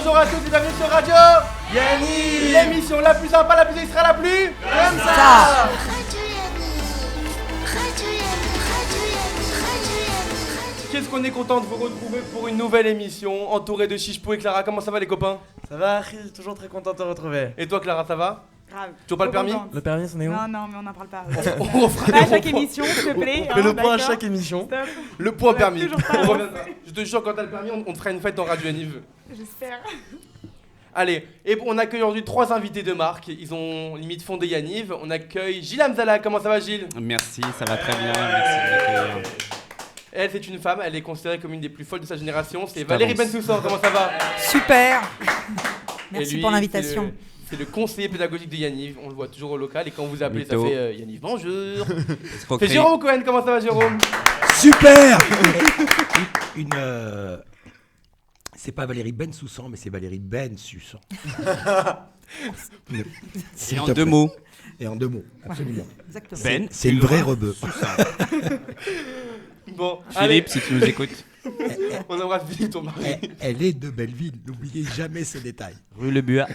Bonjour à tous et bienvenue sur Radio Yanniv, l'émission la plus sympa, la plus extra, la plus comme ça. Qu'est-ce qu'on est content de vous retrouver pour une nouvelle émission, entouré de Chichepou et Clara. Comment ça va les copains? Ça va, toujours très content de te retrouver. Et toi Clara, ça va? Grave. Toujours pas le permis? Le permis, c'en est où? Non, mais on n'en parle pas. On fera Pas à des chaque points. émission, s'il te plaît. On fait le point à d'accord. chaque émission. Stop. Le point On a permis. toujours pas On avancé. reviendra. Je te jure, quand t'as le permis, on te fera une fête dans Radio Yanniv. J'espère. Allez, et on accueille aujourd'hui 3 invités de marque. Ils ont limite fondé Yanniv. On accueille Gilles Hamzala. Comment ça va Gilles? Merci, ça va très bien, merci de m'accueillir. Elle, c'est une femme, elle est considérée comme une des plus folles de sa génération. C'est Je Valérie t'avance. Bensoussan. Comment ça va? Super. Et Merci lui, pour l'invitation. C'est le conseiller pédagogique de Yanniv. On le voit toujours au local. Et quand vous appelez, Mytho. ça fait Yanniv, bonjour. C'est Escroquerie. Jérôme Cohen. Comment ça va Jérôme? Super. C'est pas Valérie Bensoussan, mais c'est Valérie Bensussan. Et en 2 mots. Et en 2 mots, absolument. Exactement. Ben, C'est une vraie rebeu. Bon, allez, Philippe, si tu nous écoutes. on embrasse Philippe, ton mari. Elle est de Belleville, n'oubliez jamais ce détail. Rue Le Buat.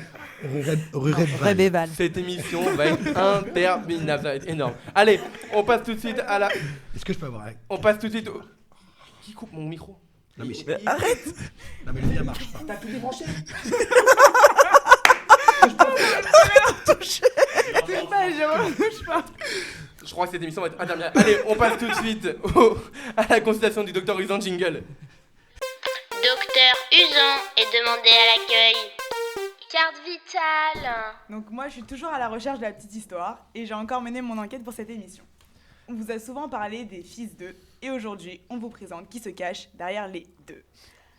Rue Redval. Rébéval. Cette émission va être interminable, ça va être énorme. Allez, on passe tout de suite à la... Est-ce que je peux avoir un... On passe tout de suite au... Qui coupe mon micro? Non mais, arrête. Non mais le lien marche pas. T'as tout débranché? Touche pas, Jérôme, touche pas. Je crois que cette émission va être interminable. Allez, on passe tout de suite à la consultation du docteur Usan Jingle. Docteur Usan est demandé à l'accueil. Carte vitale. Donc moi, je suis toujours à la recherche de la petite histoire et j'ai encore mené mon enquête pour cette émission. On vous a souvent parlé des fils d'eux et aujourd'hui, on vous présente qui se cache derrière les deux.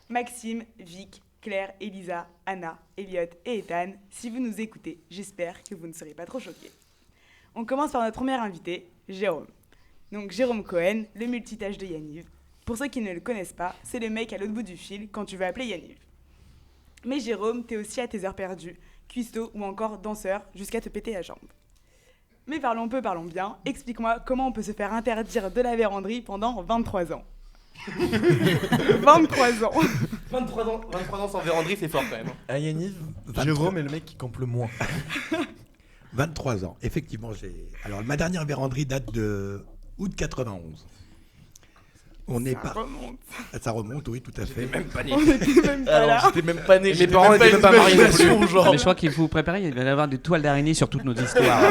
Maxime, Vic, Claire, Elisa, Anna, Elliot et Ethan, si vous nous écoutez, j'espère que vous ne serez pas trop choqués. On commence par notre premier invité, Jérôme. Donc Jérôme Cohen, le multitâche de Yanniv. Pour ceux qui ne le connaissent pas, c'est le mec à l'autre bout du fil quand tu veux appeler Yanniv. Mais Jérôme, t'es aussi à tes heures perdues, cuistot ou encore danseur jusqu'à te péter la jambe. Mais parlons peu, parlons bien. Explique-moi comment on peut se faire interdire de la véranderie pendant 23 ans. 23 ans. 23 ans sans véranderie, c'est fort quand même. À Yanniv, 23. Jérôme est le mec qui campe le moins. 23 ans, effectivement. Alors ma dernière véranderie date de août 91. On est pas. Remonte. Ça remonte, oui, tout à fait. Même pas né. On était même pas là. Alors, j'étais même pas né. Mes j'étais parents même étaient même pas mariés non plus. imagination, Ah, genre. mais je crois qu'il faut vous préparer, il va y avoir des toiles d'araignée sur toutes nos histoires.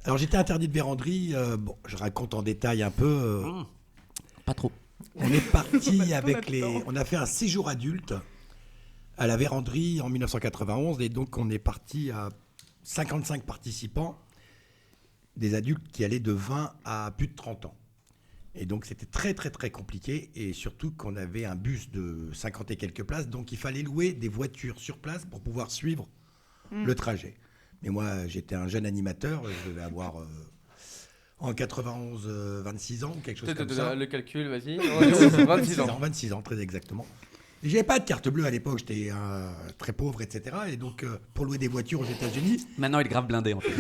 Alors j'étais interdit de véranderie. Bon, je raconte en détail un peu. Pas trop. On est parti On a avec tout les. notre temps. On a fait un séjour adulte à la véranderie en 1991 et donc on est parti à 55 participants, des adultes qui allaient de 20 à plus de 30 ans. Et donc c'était très très très compliqué et surtout qu'on avait un bus de 50 et quelques places, donc il fallait louer des voitures sur place pour pouvoir suivre le trajet. Mais moi j'étais un jeune animateur, je devais avoir en 91 26 ans ou quelque chose comme ça. Le calcul, vas-y. 26 ans. 26 ans, très exactement. Et j'avais pas de carte bleue à l'époque, j'étais très pauvre, etc. Et donc, pour louer des voitures aux États-Unis, Maintenant, il est grave blindé en fait.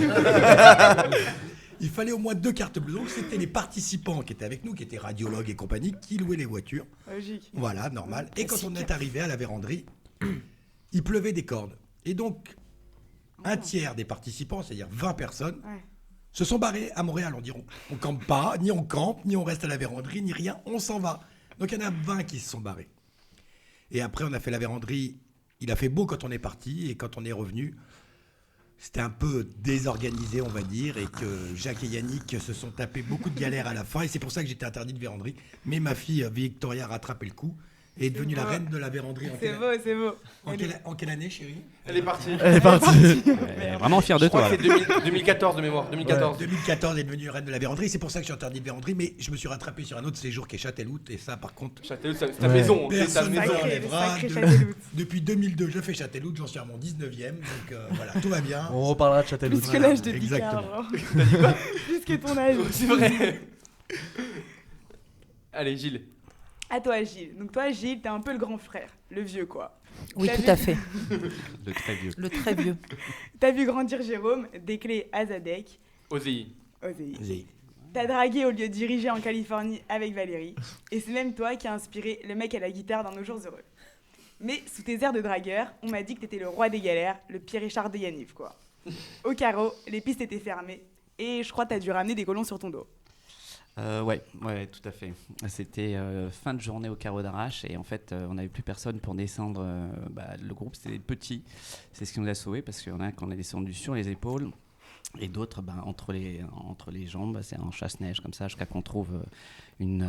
il fallait au moins 2 cartes bleues. Donc, c'était les participants qui étaient avec nous, qui étaient radiologues et compagnie, qui louaient les voitures. Logique. Voilà, normal. Et quand on est arrivé à la véranderie, il pleuvait des cordes. Et donc, un tiers des participants, c'est-à-dire 20 personnes, Ouais. se sont barrés à Montréal. On dit on campe pas, ni on campe, ni on reste à la véranderie, ni rien, on s'en va. Donc, il y en a 20 qui se sont barrés. Et après, on a fait la véranderie. Il a fait beau quand on est parti. Et quand on est revenu, c'était un peu désorganisé, on va dire. Et que Jacques et Yannick se sont tapés beaucoup de galères à la fin. Et c'est pour ça que j'étais interdit de véranderie. Mais ma fille, Victoria, a rattrapé le coup. Et est devenue la beau. reine de la véranderie. C'est beau, c'est beau. En quelle année, chérie? Elle est partie. Elle est partie. Ouais, vraiment fier de Je crois toi. que c'est 2014 de mémoire. 2014. 2014, elle est devenue reine de la véranderie. C'est pour ça que je suis interdit de véranderie. Mais je me suis rattrapé sur un autre séjour qui est Châtelhout. Et ça, par contre, Châteloup, c'est ta Ouais. maison. C'est ta personne ne maison. Sacré. m'enlèvera. sacré De- Châtelhout. Depuis 2002, je fais Châtelhout. J'en suis à mon 19e. Donc voilà, tout va bien. On reparlera de Châtelhout. Plus que l'âge de Exactement. Picard, genre. Plus que ton âge. C'est vrai. Allez, Gilles. À toi, Gilles. Donc toi, Gilles, t'es un peu le grand frère. Le vieux, quoi. Oui, T'as tout vu- à fait. Le très vieux. Le très vieux. T'as vu grandir Jérôme, des clés à Zadek, OZI. OZI. J'ai- T'as dragué au lieu de diriger en Californie avec Valérie. Et c'est même toi qui as inspiré le mec à la guitare dans Nos Jours Heureux. Mais sous tes airs de dragueur, on m'a dit que t'étais le roi des galères, le Pierre Richard de Yaniv, quoi. Au carreau, les pistes étaient fermées et je crois que t'as dû ramener des colons sur ton dos. Ouais, tout à fait. C'était fin de journée au carreau d'arrache et en fait, on n'avait plus personne pour descendre. Le groupe, c'était petit. C'est ce qui nous a sauvés parce qu'il y en a qu'on a descendu sur les épaules et d'autres entre les jambes. C'est en chasse-neige comme ça jusqu'à qu'on trouve une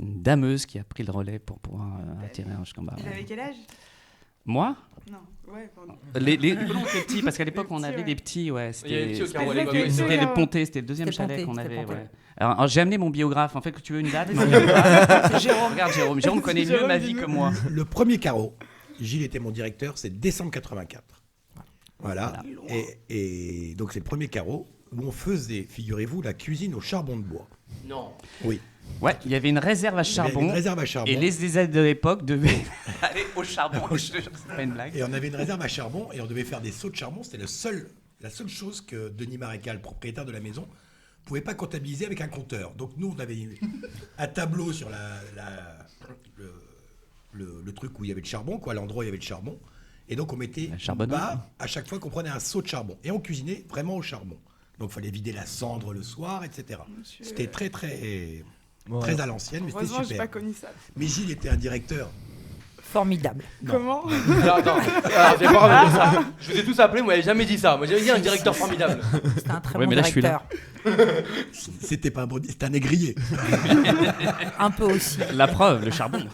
dameuse qui a pris le relais pour pouvoir attirer jusqu'en bas. T'avais quel âge ? Moi ? Non, ouais, pardon. Les colons étaient petits parce qu'à l'époque on avait ouais. des petits, ouais. Il y avait des petits au carreau à C'était l'époque. le C'était Carreau. les pontés, c'était le deuxième C'était chalet Ponté, qu'on c'était avait. Ponté. Ouais. Alors j'ai amené mon biographe. En fait, que tu veux une date mon biographe. Jérôme, regarde Jérôme. Jérôme connaît mieux ma vie que moi. Le premier carreau, Gilles était mon directeur, c'est décembre 84. Voilà. Et donc c'est le premier carreau où on faisait, figurez-vous, la cuisine au charbon de bois. Non. Oui. Ouais, il y avait une réserve à Il y avait charbon. une réserve à charbon. Et les aides de l'époque devaient aller au charbon. Je te jure, c'est pas une blague. Et on avait une réserve à charbon et on devait faire des sauts de charbon. C'était la seule chose que Denis Marécal, le propriétaire de la maison, pouvait pas comptabiliser avec un compteur. Donc nous, on avait un tableau sur le truc où il y avait le charbon, quoi, l'endroit où il y avait le charbon. Et donc on mettait charbonneuse. bas à chaque fois qu'on prenait un saut de charbon. Et on cuisinait vraiment au charbon. Donc il fallait vider la cendre le soir, etc. Monsieur. C'était très, très, Ouais. très à l'ancienne, mais c'était Heureusement, j'ai super. pas connu ça. Mais Gilles était un directeur. Formidable. Non. Comment ? Alors attends, j'ai pas envie de dire ça. Je vous ai tous appelés, vous m'avez jamais dit ça. Moi j'avais dit un directeur formidable. C'était un très Ouais, bon mais là, je suis directeur. C'était pas un bon, c'était un négrier. Un peu aussi. La preuve, le charbon.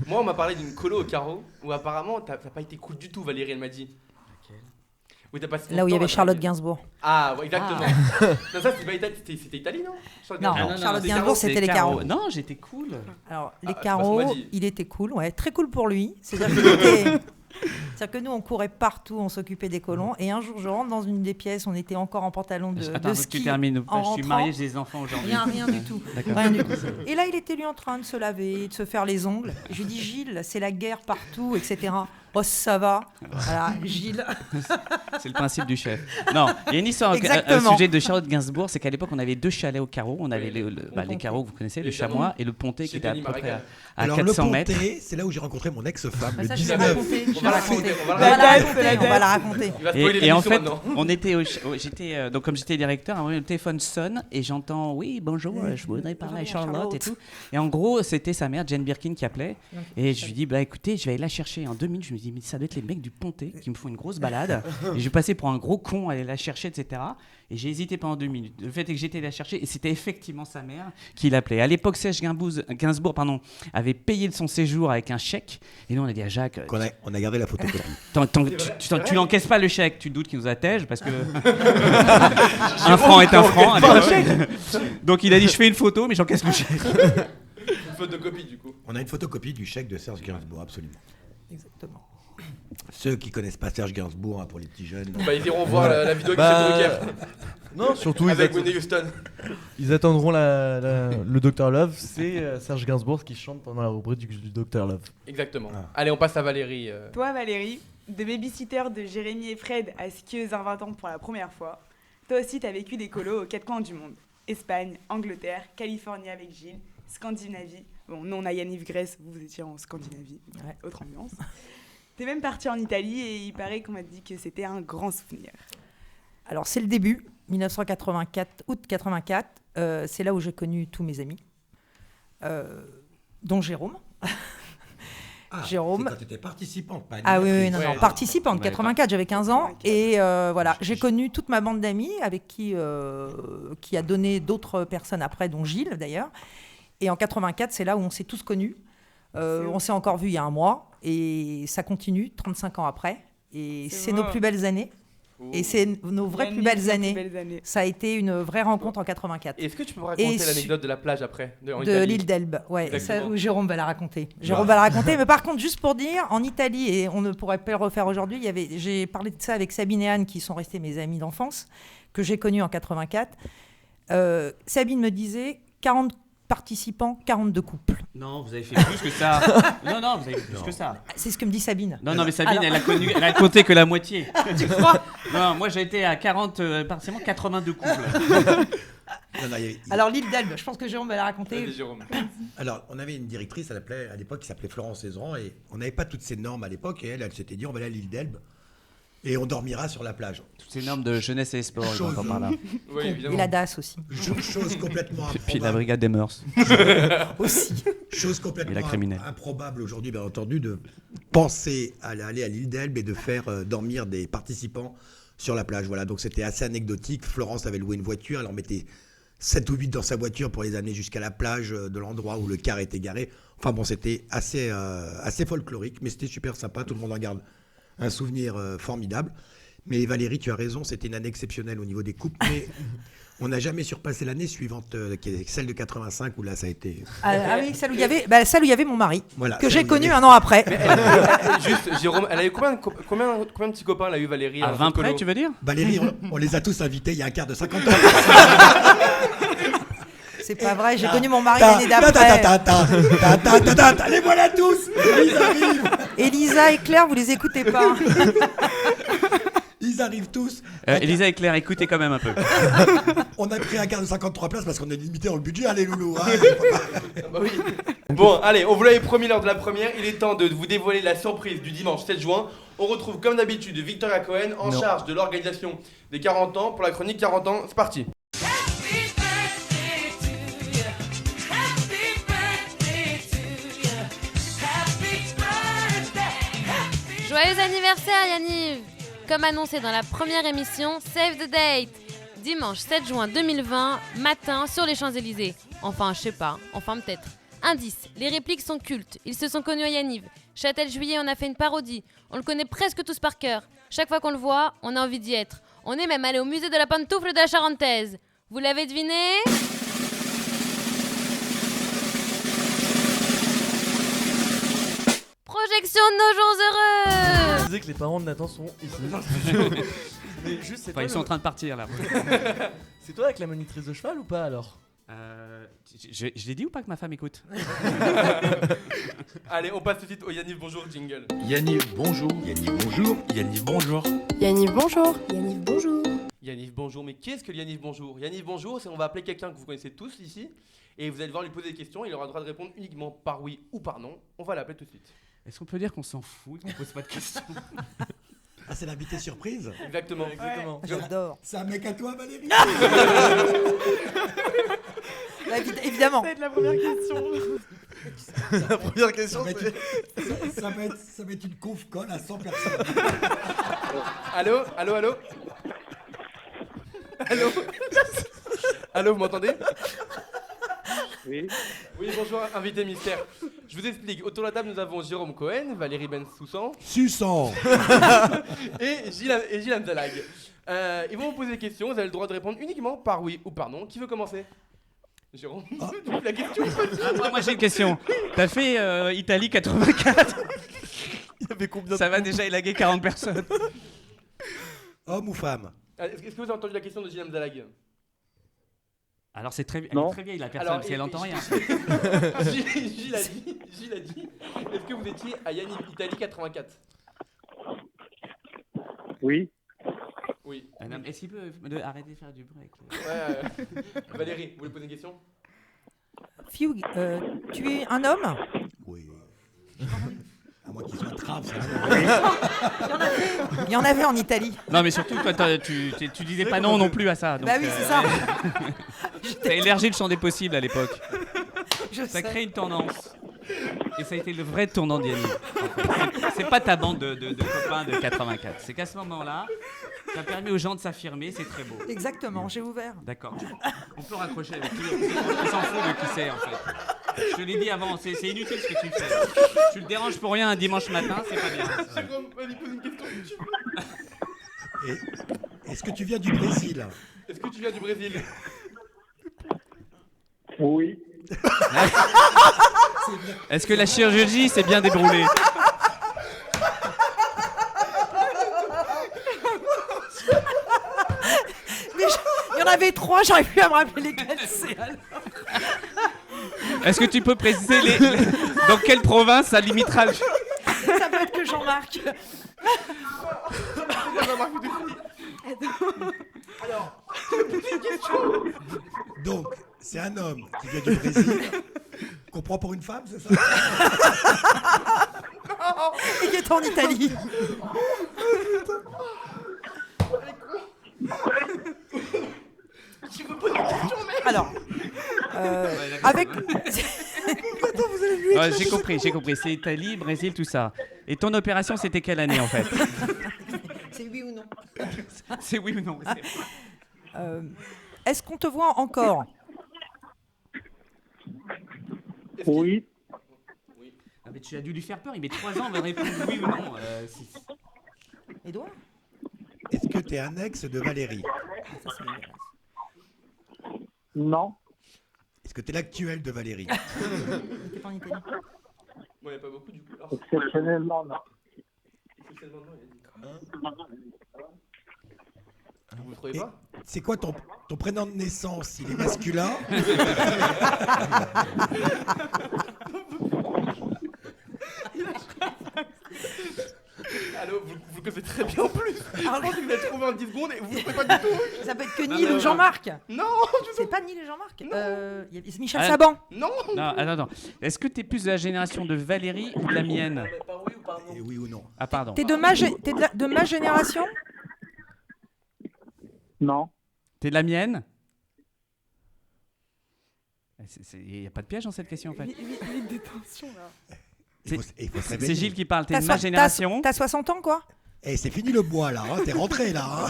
Moi on m'a parlé d'une colo au carreau où apparemment t'as pas été cool du tout, Valérie, elle m'a dit. Où t'as passé ton Là où il y temps avait à Charlotte draguer. Gainsbourg. Ah, ouais, exactement. Non, ça c'était pas Italie, c'était Italie, non Charlotte Non, Gainsbourg. Charlotte c'est Gainsbourg, Carreau. c'était les carreaux. Non, j'étais cool. Alors, les c'est pas ce carreaux, qu'on m'a dit. il était cool, ouais, très cool pour lui. C'est-à-dire que nous, on courait partout, on s'occupait des colons. Et un jour, je rentre dans une des pièces, on était encore en pantalon de Attends, faut que ski. tu termines. en Je suis rentrant. marié, j'ai des enfants aujourd'hui. Rien du tout. D'accord. Rien du tout. Et là, il était lui en train de se laver, de se faire les ongles. Je lui dis, Gilles, c'est la guerre partout, etc. Oh, ça va. Voilà, Gilles. C'est le principe du chef. Non, il y a une histoire au Exactement. sujet de Charlotte Gainsbourg, c'est qu'à l'époque, on avait deux chalets au carreau. On avait les carreaux que vous connaissez, le Évidemment. chamois et le ponté qui Chez était à Denis peu près Marécal. à Alors 400 le mètres. Pontet, c'est là où j'ai rencontré mon ex-femme, Ah, le ça, je vais 19. raconter. Je On vais va raconter. raconter, on va On va la raconter. raconter. On va la raconter. Il va spoiler Et en l'émission fait, maintenant. on était j'étais donc comme j'étais directeur, à un moment, le téléphone sonne et j'entends oui bonjour, je voudrais parler à Charlotte et tout. Et en gros, c'était sa mère Jane Birkin qui appelait et je lui dis bah écoutez, je vais aller la chercher. En 2 minutes, je me dis mais ça doit être les mecs du Pontet qui me font une grosse balade. Et je vais passer pour un gros con à aller la chercher, etc. Et j'ai hésité pendant 2 minutes. Le fait est que j'étais la chercher et c'était effectivement sa mère qui l'appelait. À l'époque, Serge Gainsbourg avait payé son séjour avec un chèque. Et nous, on a dit à Jacques, On a gardé la photocopie. tu n'encaisses pas le chèque, tu doutes qu'il nous attège parce que un franc est un franc. à l'époque. Donc il a dit je fais une photo, mais j'encaisse le chèque. Une faute de copie du coup. On a une photocopie du chèque de Serge Gainsbourg, absolument. Exactement. Ceux qui connaissent pas Serge Gainsbourg, pour les petits jeunes. Bah ils iront voir la vidéo qui Bah, fait Drucker Non, surtout, avec Whitney Houston. ils attendront le Dr Love. C'est Serge Gainsbourg qui chante pendant la rubrique du Dr Love. Exactement. Ah. Allez, on passe à Valérie. Toi, Valérie, de babysitter de Jérémy et Fred à skieuse inventante pour la première fois, toi aussi, t'as vécu des colos aux 4 coins du monde. Espagne, Angleterre, Californie avec Gilles, Scandinavie. Bon, nous, on a Yaniv Grèce, vous étiez en Scandinavie. Ouais. Autre ambiance. T'es même parti en Italie et il paraît qu'on m'a dit que c'était un grand souvenir. Alors, c'est le début, 1984, août 84. C'est là où j'ai connu tous mes amis, dont Jérôme. Ah, Jérôme. c'est quand tu étais participante, pas Ah oui, animatrice. non, Ouais. participante, Ouais, 84, j'avais 15 ans. 84. Et voilà, j'ai connu toute ma bande d'amis avec qui a donné d'autres personnes après, dont Gilles d'ailleurs. Et en 84, c'est là où on s'est tous connus. On s'est encore vus il y a un mois et ça continue 35 ans après. Et C'est c'est nos vrai. plus belles années. Et c'est nos vraies plus Yaniv, belles nos années. années. Ça a été une vraie rencontre en 84. Est-ce que tu peux me raconter Et l'anecdote de la plage après en De Italie l'île d'Elbe, ouais, Exactement. ça, Jérôme va la raconter. Jérôme va la raconter, mais par contre, juste pour dire, en Italie, et on ne pourrait pas le refaire aujourd'hui, j'ai parlé de ça avec Sabine et Anne, qui sont restées mes amies d'enfance, que j'ai connues en 84. Sabine me disait 40 participants, 42 couples. Non, vous avez fait plus que ça. Non, vous avez fait plus que ça. C'est ce que me dit Sabine. Non, mais Sabine, Alors- elle a compté que la moitié. Tu crois? Non, moi j'ai été à 40, partiellement 82 couples. Non, Alors l'île d'Elbe, je pense que Jérôme va la raconter. Vas-y, Jérôme. Alors, on avait une directrice, à l'époque, qui s'appelait Florence Ezran, et on n'avait pas toutes ces normes à l'époque, et elle s'était dit, on va aller à l'île d'Elbe, et on dormira sur la plage. Toutes ces normes de jeunesse et sport, Chose- j'entends par là. Oui, Et évidemment. la DAS aussi. Chose complètement Puis la improbable. brigade des mœurs. Aussi. Chose Et complètement la criminelle. improbable aujourd'hui, bien entendu, de penser à aller à l'île d'Elbe et de faire dormir des participants sur la plage. Voilà, donc c'était assez anecdotique. Florence avait loué une voiture, elle en mettait 7 ou 8 dans sa voiture pour les amener jusqu'à la plage de l'endroit où le car était garé. Enfin bon, c'était assez folklorique, mais c'était super sympa. Tout le monde en garde un souvenir formidable. Mais Valérie, tu as raison, c'était une année exceptionnelle au niveau des coupes, mais on n'a jamais surpassé l'année suivante, qui est celle de 85, où là ça a été... Ah oui, celle où il y avait mon mari, Voilà, que celle j'ai où il y connu avait- un an après. Juste, Jérôme, elle a eu combien de petits copains elle a eu Valérie À 20 près, tu veux dire? Valérie, on les a tous invités il y a un quart de 50 ans. C'est pas vrai, j'ai connu mon mari l'année d'après. Les voilà tous. Ils arrivent. Elisa et Claire, vous les écoutez pas. Ils arrivent tous. Elisa et Claire, écoutez quand même un peu. On a pris un quart de 53 places parce qu'on est limité dans le budget. Allez, loulou. Hein. Bah oui. Bon, allez, on vous l'avait promis lors de la première, il est temps de vous dévoiler la surprise du dimanche 7 juin. On retrouve comme d'habitude Victoria Cohen en charge de l'organisation des 40 ans pour la chronique 40 ans. C'est parti. Joyeux anniversaire Yaniv! Comme annoncé dans la première émission, Save the Date! Dimanche 7 juin 2020, matin sur les Champs-Élysées. Enfin, je sais pas, enfin peut-être. Indice, les répliques sont cultes, ils se sont connus à Yaniv. Châtel-Juillet en a fait une parodie, on le connaît presque tous par cœur. Chaque fois qu'on le voit, on a envie d'y être. On est même allé au musée de la pantoufle de la Charentaise. Vous l'avez deviné? Projection de nos jours heureux! Je disais que les parents de Nathan sont ici. Mais juste, c'est Enfin, toi, ils sont en train de partir là. c'est toi avec la monitrice de cheval ou pas alors? Je l'ai dit ou pas que ma femme écoute? Allez, on passe tout de suite au Yaniv Bonjour jingle. Yaniv, bonjour. Yannick, bonjour. Yaniv, bonjour. Yaniv, bonjour. Yaniv, bonjour. Yaniv Bonjour, mais qu'est-ce que le Yaniv Bonjour? Yaniv Bonjour, c'est on va appeler quelqu'un que vous connaissez tous ici et vous allez devoir lui poser des questions. Il aura le droit de répondre uniquement par oui ou par non. On va l'appeler tout de suite. Est-ce qu'on peut dire qu'on s'en fout, qu'on pose pas de questions? Ah, c'est l'invité surprise. Exactement. Exactement. J'adore. C'est un mec à toi, Valérie. Évidemment. Ça va être la première question. La première question, Ça va c'est. être- ça va être une conf-colle à 100 personnes. Allô? Allô? Allô? Allô? Allô, vous m'entendez? Oui. Oui, bonjour, invité mystère. Je vous explique. Autour de la table, nous avons Jérôme Cohen, Valérie Bensoussan Suçant. et Gilles Amzalag. Ils vont vous poser des questions. Vous avez le droit de répondre uniquement par oui ou par non. Qui veut commencer? Jérôme, la question. Moi j'ai une question. T'as fait Italie 84? Il y avait combien Ça va déjà élaguer 40 personnes. Homme ou femme? Est-ce que vous avez entendu la question de Gilles Amzalag? Alors c'est très, elle Non. est très vieille la personne, Alors, si elle entend rien. Gilles a dit, est-ce que vous étiez à Yaniv Italie 84? Oui. Oui. Est-ce qu'il peut arrêter de faire du bruit avec le... Ouais, Valérie, vous voulez poser une question? Fiou, tu es un homme? Oui. À moins qu'il soit trave, ça. Il y en avait en Italie. Non mais surtout toi tu disais pas non non plus à ça. Donc, Bah oui, c'est ça. T'as élargi le champ des possibles à l'époque. Je Ça sais. crée une tendance. Et ça a été le vrai tournant d'Yannick. C'est pas ta bande de copains de 84. C'est qu'à ce moment-là, t'as permis aux gens de s'affirmer, c'est très beau. Exactement, j'ai ouvert. D'accord. On peut raccrocher avec lui. On s'en fout de qui c'est en fait. Je te l'ai dit avant, c'est inutile ce que tu fais. Tu le déranges pour rien un dimanche matin, c'est pas bien. Jérôme, vas-y, pose une question. Est-ce que tu viens du Brésil? Est-ce que tu viens du Brésil? Oui. Est-ce que la chirurgie s'est bien déroulée? Mais il y en avait 3, j'arrive plus à me rappeler lesquels c'est. alors. Est-ce que tu peux préciser dans quelle province ça limitera le... Ça peut être que Jean-Marc. Alors, Donc, c'est un homme qui vient du Brésil, qu'on prend pour une femme, c'est ça? Et qui est en Italie. Tu me poses une question, mec. Alors, avec. Ouais, j'ai compris. C'est Italie, Brésil, tout ça. Et ton opération, c'était quelle année en fait? C'est oui ou non? C'est oui ou non? Est-ce qu'on te voit encore? Oui. Ah, mais tu as dû lui faire peur, il met 3 ans, on va répondre oui ou non. Édouard? Est-ce que tu es un ex de Valérie? Ça, c'est dégueulasse. Non. Est-ce que tu es l'actuel de Valérie? T'es pas en Italie? Bon, il n'y a pas beaucoup du coup. Alors, Exceptionnellement, non. exceptionnellement, non, il a dit. Vous ne trouvez Et pas? c'est quoi ton prénom de naissance? Il est masculin? Allô, vous le connaissez très bien en plus. Je pense que vous l'avez trouvé en 10 secondes et vous ne trouvez pas du tout. Ça peut être que Neil ou Jean-Marc. Non, C'est pas Neil et Jean-Marc. Non. Il y a Michel Ah. Saban. non. Non, attends. Est-ce que t'es plus de la génération de Valérie ou de la mienne? Par oui ou par non? Et oui ou non? Ah, pardon. T'es de ma génération? Non. T'es de la mienne? Il n'y a pas de piège dans cette question en fait. Vite des tensions là. Il faut se C'est réveiller. Gilles qui parle, t'es de T'as ma so- génération? T'as 60 ans, quoi? Eh, c'est fini le bois là, hein, t'es rentré là. Hein.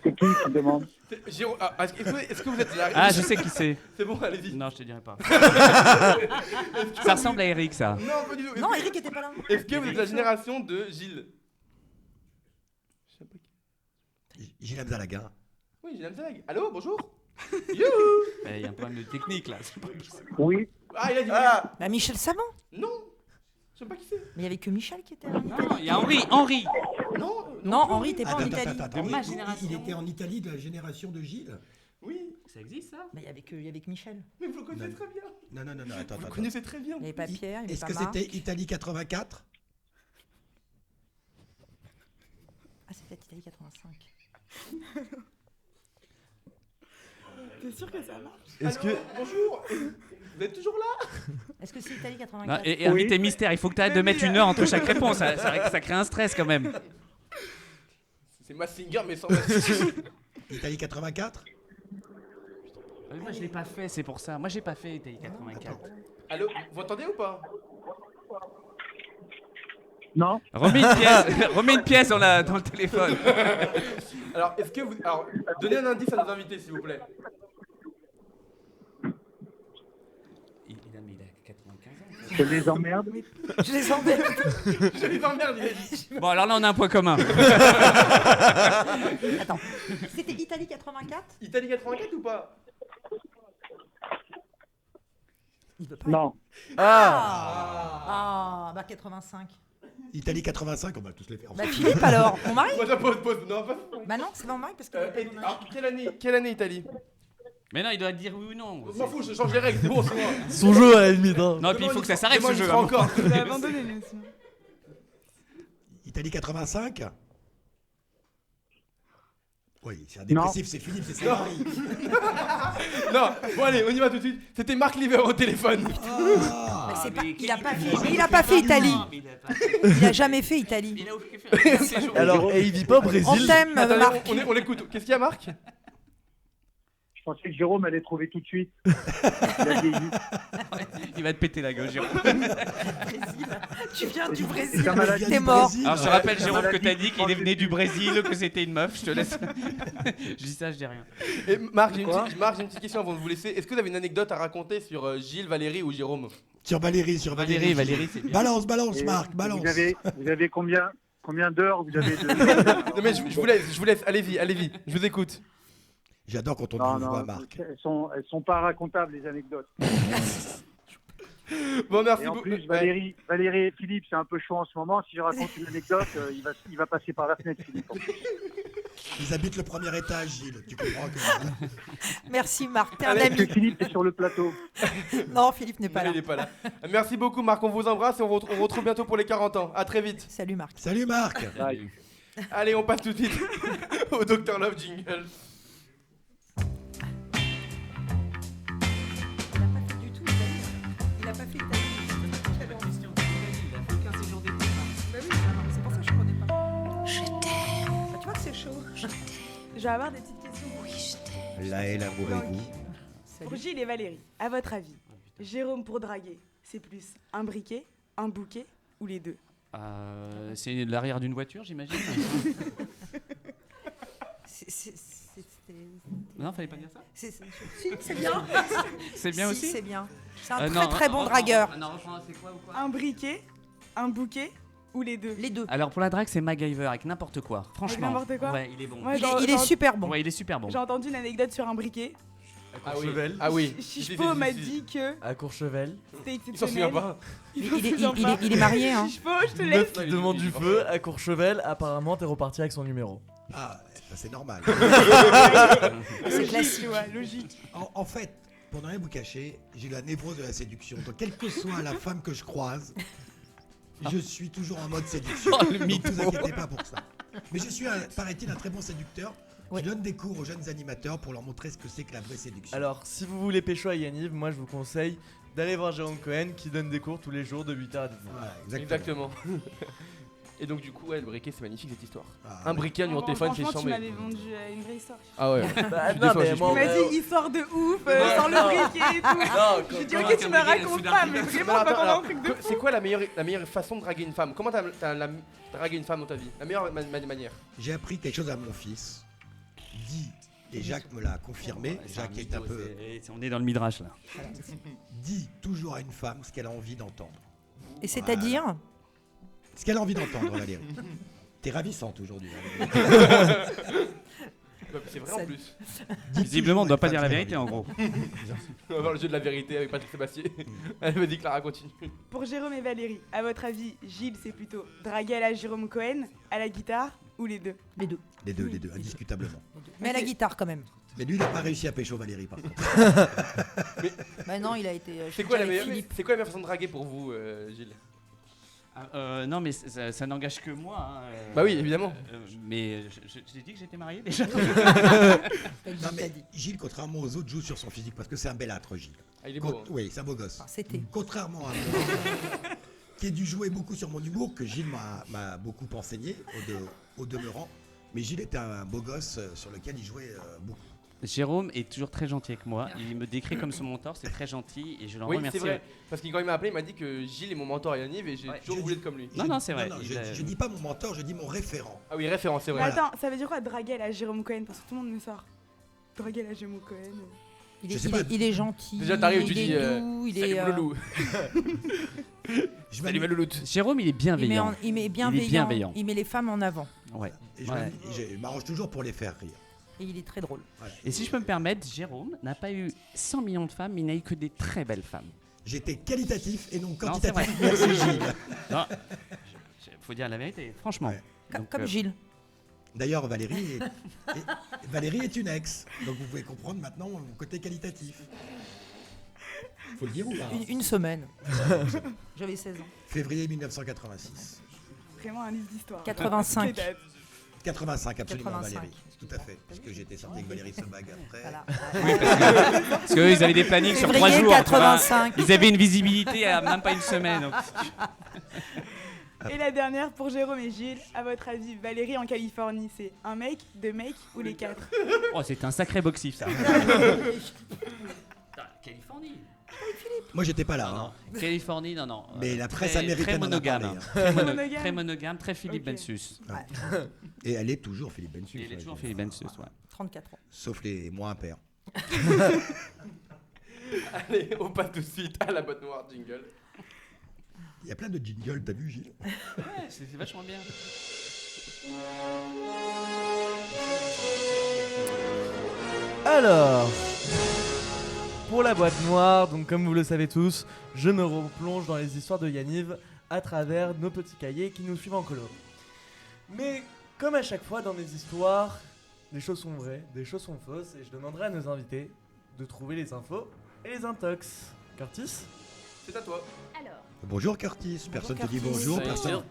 C'est qui demande? Jérôme, est-ce que vous êtes là? Ah, je sais qui c'est. C'est bon, allez-y. Non, je te dirai pas. Ça ressemble à Eric, ça. Non, pas du tout. Non, Eric était pas là. Est-ce que vous êtes de la génération de Gilles? Je sais pas qui. Gilles Amzalaga. Oui, Gilles Amzag. Allô, bonjour. Il y a un problème de technique là. C'est pas possible. Oui. Ah, il a dit Bah, Michel Saban. non. Je sais pas qui c'est. Mais il y avait que Michel qui était en Italie. Non, il y a Henri. Non. Non, Henri, t'es pas en Italie. Attends, ma il génération. était en Italie de la génération de Gilles. Oui, Ça existe ça? Mais il y avait que Michel. mais vous le connaissez très bien. Non, attends. Vous le connaissez très bien. Il n'y avait pas Pierre, il n'y avait Est-ce pas que Marc. c'était Italie 84? Ah, c'est peut-être Italie 85. T'es sûr que ça marche? Est-ce que. Bonjour. Vous êtes toujours là? Est-ce que c'est Italie Non, 84? et invité mystère, il faut que tu arrêtes de mettre 1 heure entre chaque réponse. Ça crée un stress quand même. C'est Massinger, mais sans Italie 84? Moi je l'ai pas fait, c'est pour ça. Moi j'ai pas fait Italie 84. Allô, vous entendez ou pas? Non. Remets une pièce dans le téléphone. Alors, est-ce que vous. Alors, donnez un indice à nos invités, s'il vous plaît. Il a 95 ans. Je les emmerde. Je les emmerde. Je les emmerde, il a dit. Bon, alors là on a un point commun. Attends. C'était Italie 84? Italie 84 ou pas? Il veut pas. Non. Ah, bah 85. Italie 85, on va tous les faire Bah ensemble. Philippe alors, mon mari? Moi, je pose. Non, pas. Bah non, c'est pas mon mari parce que. Alors, quelle année Italie? Mais non, il doit dire oui ou non. Je m'en fous, je change les règles, c'est bon, c'est moi. Son jeu à la limite. Hein. Non, puis il faut que ça s'arrête Demain, ce j'y jeu. serai hein. encore. Vous avez abandonné l'émission. Italie 85? Oui, c'est un dépressif, c'est Philippe, c'est son mari. Non, bon, allez, on y va tout de suite. C'était Marc Liver au téléphone. Mais c'est pas, il a pas fait Italie. Il a jamais fait Italie. Il a fait un séjour. Alors, et il vit pas au Brésil. On t'aime, Attendez, Marc. on l'écoute. Qu'est-ce qu'il y a, Marc? Je pensais que Jérôme allait trouver tout de suite. Il a vieilli. Il va te péter la gueule, Jérôme. Tu viens du Brésil. C'est un malade. T'es mort. Alors je te rappelle, Jérôme, que maladie t'as dit qu'il venait du Brésil, que c'était une meuf. Je te laisse. Je dis ça, je dis rien. Et Marc, j'ai une Quoi petite question avant de vous laisser. Est-ce que vous avez une anecdote à raconter sur Gilles, Valérie ou Jérôme? Sur Valérie. Valérie, c'est bien. Balance, Et Marc, balance. Vous avez combien d'heures vous avez de... Non, mais je vous laisse. Allez-y. Je vous écoute. J'adore quand on Non, te voit, non, Marc. elles sont pas racontables les anecdotes. Bon, merci Et en beaucoup. plus, Valérie et Philippe, c'est un peu chaud en ce moment. Si je raconte une anecdote, il va passer par la fenêtre, Philippe. Ils habitent le premier étage, Gilles. Tu comprends que... Merci Marc, t'es un Allez, Parce que ami. Philippe est sur le plateau. Non, Philippe n'est pas Non, là. il est pas là. Merci beaucoup, Marc. On vous embrasse et on vous retrouve bientôt pour les 40 ans. À très vite. Salut Marc. Salut, Marc. Bye. Allez, on passe tout de suite au Dr Love jingle. Il a pas fait Italie. Il a fait qu'un séjour d'été. Bah oui, c'est pour ça que je connais pas. Je t'aime. Bah, tu vois que c'est chaud. Je vais avoir des petites questions. Oui, je t'aime. Là est l'amour et vous. Pour Gilles et Valérie, à votre avis, Jérôme pour draguer, c'est plus un briquet, un bouquet ou les deux? C'est l'arrière d'une voiture, j'imagine. Non, fallait pas dire ça. Si, c'est bien. C'est bien aussi. C'est bien. C'est un très bon dragueur. C'est quoi ou quoi? Un briquet, un bouquet ou les deux? Les deux. Alors pour la drague, c'est MacGyver avec n'importe quoi. Franchement. n'importe quoi? Ouais, il est bon. Ouais, Il est super bon. Ouais, il est super bon. J'ai entendu une anecdote sur un briquet. Ah oui. Courchevel. Ah oui. Chichepo m'a dit que À Courchevel. c'était Il s'en souvient exceptionnel. pas. Il est marié, hein. Chichepo, je te Une laisse. meuf qui demande du feu à Courchevel. Apparemment, t'es reparti avec son numéro. Ah, ça c'est normal. C'est classique, tu vois, logique. En fait, pour ne rien vous cacher, j'ai la névrose de la séduction. Donc, quelle que soit la femme que je croise, je suis toujours en mode séduction. Oh, le Donc, mytho. ne vous inquiétez pas pour ça. Mais je suis, paraît-il, un très bon séducteur. Oui. Je donne des cours aux jeunes animateurs pour leur montrer ce que c'est que la vraie séduction. Alors, si vous voulez pécho à Yaniv, moi je vous conseille d'aller voir Jérôme Cohen qui donne des cours tous les jours de 8h à 10h. Voilà, Exactement. Et donc, du coup, ouais, le briquet, c'est magnifique cette histoire. Ah, Un briquet, un numéro de téléphone, c'est Franchement, tu chambé. m'avais vendu une vraie histoire. Ah ouais. Bah, Des non, fois, mais je moi, Il m'a dit histoire de ouf, sans le briquet et tout. Non, J'ai dit quand- ok, tu me racontes pas, mais vraiment Alors, pas attends, pendant un alors, truc de c'est quoi la meilleure façon de draguer une femme? Comment t'as dragué une femme dans ta vie? La meilleure manière? J'ai appris quelque chose à mon fils. Dit, et Jacques me l'a confirmé. Jacques est un peu. On est dans le midrash là. Dis toujours à une femme ce qu'elle a envie d'entendre. Et c'est-à-dire Ce qu'elle a envie d'entendre, Valérie. T'es ravissante aujourd'hui. Valérie. C'est vrai en plus. Visiblement, on ne doit pas Dis dire la toujours vérité en gros. On va voir le jeu de la vérité avec Patrick Sébastien. Elle me dit Clara continue. Pour Jérôme et Valérie, à votre avis, Gilles, c'est plutôt draguer à la Jérôme Cohen, à la guitare ou les deux? les deux. Les deux, indiscutablement. Mais à la guitare quand même. Mais lui, il n'a pas réussi à pécho Valérie, par contre. Bah non, il a été. C'est quoi la avec meilleure Philippe. c'est quoi la meilleure façon de draguer pour vous, Gilles? Non, mais ça n'engage que moi. Hein, Bah oui, évidemment. Mais j'ai dit que j'étais marié déjà. Non, mais Gilles, contrairement aux autres, joue sur son physique parce que c'est un bel âtre, Gilles. Ah, il est beau. Hein. Oui, c'est un beau gosse. Enfin, c'était. Contrairement à moi, qui ai dû jouer beaucoup sur mon humour, que Gilles m'a beaucoup enseigné au demeurant. Mais Gilles était un beau gosse sur lequel il jouait beaucoup. Jérôme est toujours très gentil avec moi. Il me décrit comme son mentor, c'est très gentil et je l'en Oui, remercie. c'est vrai. Parce que quand il m'a appelé, il m'a dit que Gilles est mon mentor à Yaniv et j'ai Ouais, toujours voulu être comme lui. Non, c'est vrai. Je dis pas mon mentor, je dis mon référent. Ah oui, référence, c'est Mais vrai. attends, ça veut dire quoi draguer à la Jérôme Cohen? Parce que tout le monde me sort. Draguer à la Jérôme Cohen. Il Je sais est, pas. il est gentil. Déjà, t'arrives, tu il dis. est doux, il Salut est. mon loulou. Je Salut ma louloute. Jérôme, il est bienveillant. Il met Il est bienveillant. Il met les femmes en avant. Ouais. Et Ouais. je m'arrange toujours pour les faire rire. Et il est très drôle. Voilà. Et si je peux me permettre, Jérôme n'a pas eu 100 millions de femmes, mais il n'a eu que des très belles femmes. J'étais qualitatif et non Non, quantitatif. c'est vrai. Merci Gilles. Non, faut dire la vérité, franchement. Ouais. Donc, Comme Gilles. D'ailleurs, Valérie est une ex. Donc vous pouvez comprendre maintenant mon côté qualitatif. Faut le dire ou pas? Une semaine. J'avais 16 ans. Février 1986. Vraiment un livre d'histoire. 85. Les dates. 85, absolument 85. Valérie. Tout à fait. Parce que j'étais sorti avec Valérie Sebag après. Voilà. Parce qu'eux, ils avaient des plannings sur 3 Février jours. 85. Ils avaient une visibilité à même pas une semaine. Donc. Et la dernière pour Jérôme et Gilles, à votre avis, Valérie en Californie, c'est un mec, deux mecs ou les quatre? Oh, c'est un sacré boxif ça. Californie. Moi, j'étais pas là. Non, hein. non. Californie, non. Mais la presse Très- américaine très en a monogame. parlé, hein. hein. Très monogame, très Philippe Ok. Bensus. Et elle est toujours Philippe Bensus. Et il est ouais. toujours Philippe Bensus, ouais. 34 ans. Sauf les moins impairs. Allez, on passe tout de suite à la boîte noire jingle. Il y a plein de jingles, t'as vu Gilles? Ouais, c'est vachement bien. Alors, pour la boîte noire, donc comme vous le savez tous, je me replonge dans les histoires de Yaniv à travers nos petits cahiers qui nous suivent en colo. Mais comme à chaque fois dans mes histoires, des choses sont vraies, des choses sont fausses, et je demanderai à nos invités de trouver les infos et les intox. Curtis? c'est à toi. Alors. Bonjour Curtis, personne te dit bonjour, Bonjour,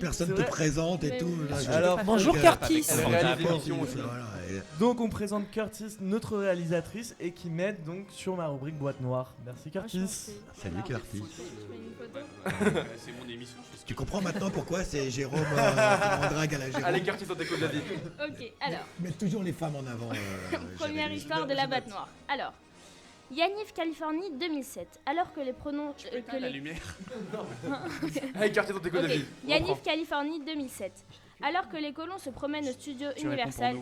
personne te présente et Mais- tout. Alors, bonjour Curtis. Elle réalise l'émission aussi. Donc on présente Curtis, notre réalisatrice, et qui m'aide donc sur ma rubrique boîte noire. Merci Curtis. Salut Curtis. C'est mon émission. Tu comprends maintenant pourquoi c'est Jérôme qui m'en drague à la Jérôme. Allez Curtis, on t'écoute David. Ok, alors. Mets toujours les femmes en avant. Première Jérémy. histoire de la boîte noire. Alors. Yaniv, Californie, 2007. Alors que les pronoms. La lumière. Allez Curtis, on t'écoute Ok, David. Yaniv, Californie, 2007. Alors que les colons se promènent au studio Universal.